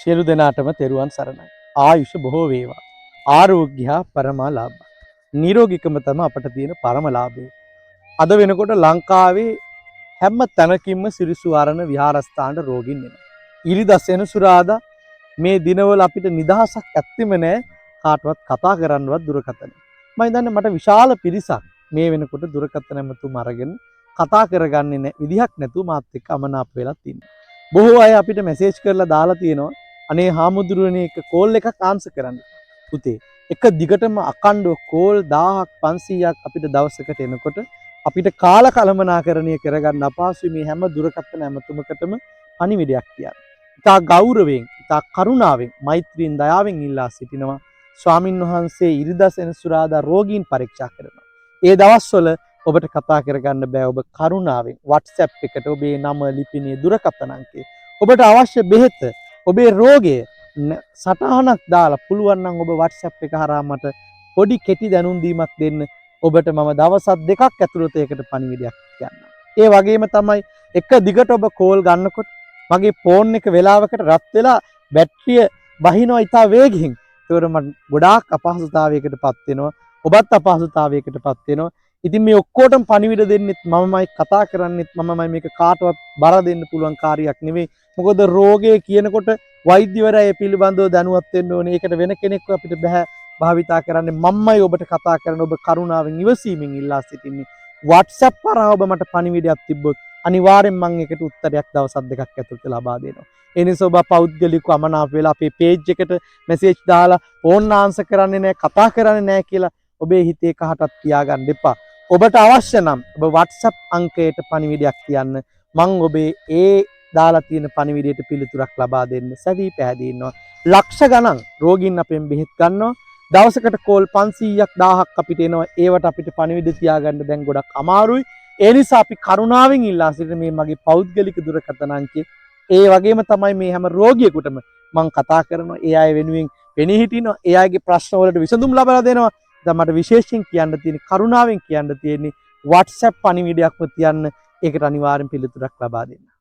සියලු දෙනාටම තෙරුවන් සරණයි. ආයුෂ බොහෝ වේවා. ආරෝග්‍ය පරමාලාභ. නිරෝගීකම තමයි අපට තියෙන පරම ලාභය. අද වෙනකොට ලංකාවේ හැම තැනකින්ම සිරිසුවරණ විහාරස්ථානට රෝගීන් එනවා. ඉරිදා සෙනසුරාදා මේ දිනවල අපිට නිදහසක් ඇත්තෙම නැහැ කාටවත් කතා කරන්නවත් දුරකථන. මම හිතන්නේ මට විශාල පිරිසක් මේ වෙනකොට දුරකථන ඇමතුම් අරගෙන කතා කරගන්නේ විදිහක් නැතුව මාත් එක්ක අමනාප වෙලා ඉන්නවා. බොහෝ අය අපිට මැසේජ් කරලා දාලා තියෙනවා අනේ හාමුදුරුවනේ එක කෝල් එකක් ආන්සර් කරන්න. පුතේ එක දිගටම අකණ්ඩව කෝල් 1000ක් 500ක් අපිට දවසකට එනකොට අපිට කාල කළමනාකරණය කරගන්න අපහසුයි මේ හැම දුරකථන ඇමතුමකටම පණිවිඩයක් කියන්නේ. ඉතා ගෞරවයෙන්, ඉතා කරුණාවෙන්, මෛත්‍රියෙන්, දයාවෙන් ඉල්ලා සිටිනවා ස්වාමින් වහන්සේ ඉරිදා සෙනසුරාදා රෝගීන් පරීක්ෂා කරනවා. ඒ දවස්වල ඔබට කතා කරගන්න බෑ ඔබ කරුණාවෙන් WhatsApp එකට ඔබේ නම ලිපිනේ දුරකථන අංකය ඔබට අවශ්‍ය බෙහෙත ඔබේ රෝගය සටහනක් දාලා පුළුවන් නම් ඔබ WhatsApp එක හරහා මට පොඩි කෙටි දැනුම් දීමක් දෙන්න ඔබට මම දවස් දෙකක් ඇතුළත ඒකට පණිවිඩයක් කියන්නම්. ඒ වගේම තමයි එක දිගට ඔබ කෝල් ගන්නකොට මගේ ෆෝන් එක වෙලාවකට රත් වෙලා බැටරිය බහිනවා ඉතා වේගෙන්. ඒකට මම ගොඩාක් අපහසුතාවයකටපත් වෙනවා. ඔබත් අපහසුතාවයකටපත් වෙනවා. ඉතින් මේ ඔක්කොටම පණිවිඩ දෙන්නෙත් මමමයි කතා කරන්නෙත් මමමයි මේක කාටවත් බර දෙන්න පුළුවන් කාර්යයක් නෙවෙයි. මොකද රෝගය කියනකොට වෛද්‍යවරයා ඒ පිළිබඳව දැනුවත් වෙන්න ඕනේ. ඒකට වෙන කෙනෙක්ව අපිට බෑ භාවිතා කරන්න. මමමයි ඔබට කතා කරන ඔබ කරුණාවෙන් ඉවසීමෙන් ඉල්ලා සිටින්නේ. WhatsApp කරා ඔබ මට පණිවිඩයක් තිබ්බොත් අනිවාර්යෙන් මම ඒකට උත්තරයක් දවස් දෙකක් ඇතුළත ලබා දෙනවා. ඒ නිසා ඔබ පෞද්ගලිකව අමනාප වෙලා අපේ පේජ් එකට මැසේජ් දාලා ෆෝන් ආන්සර් කරන්නේ නැහැ, කතා කරන්නේ නැහැ කියලා ඔබේ හිතේ කහටත් තියාගන්න එපා. ඔබට අවශ්‍ය නම් ඔබ WhatsApp අංකයට පණිවිඩයක් තියන්න. මම ඔබේ ඒ දාලා තියෙන පණිවිඩයට පිළිතුරක් ලබා දෙන්න සැදී පැහැදී ඉන්නවා. ලක්ෂ ගණන් රෝගීන් අපෙන් බෙහෙත් ගන්නවා. දවසකට කෝල් 500ක් 1000ක් අපිට එනවා. ඒවට අපිට පණිවිඩ තියාගන්න දැන් ගොඩක් අමාරුයි. ඒ නිසා අපි කරුණාවෙන් ඉල්ලා සිටින මේ මගේ පෞද්ගලික දුරකථන අංකය ඒ වගේම තමයි මේ හැම රෝගියෙකුටම මම කතා කරනවා. ඒ අය වෙනුවෙන් වෙණී හිටිනවා. ඒ අයගේ ප්‍රශ්න වලට විසඳුම් ලබා දෙනවා. දැන් මට විශේෂයෙන් කියන්න තියෙන කරුණාවෙන් කියන්න තියෙන්නේ WhatsApp පණිවිඩයක්ම තියන්න. ඒකට අනිවාර්යෙන් පිළිතුරක් ලබා දෙන්න.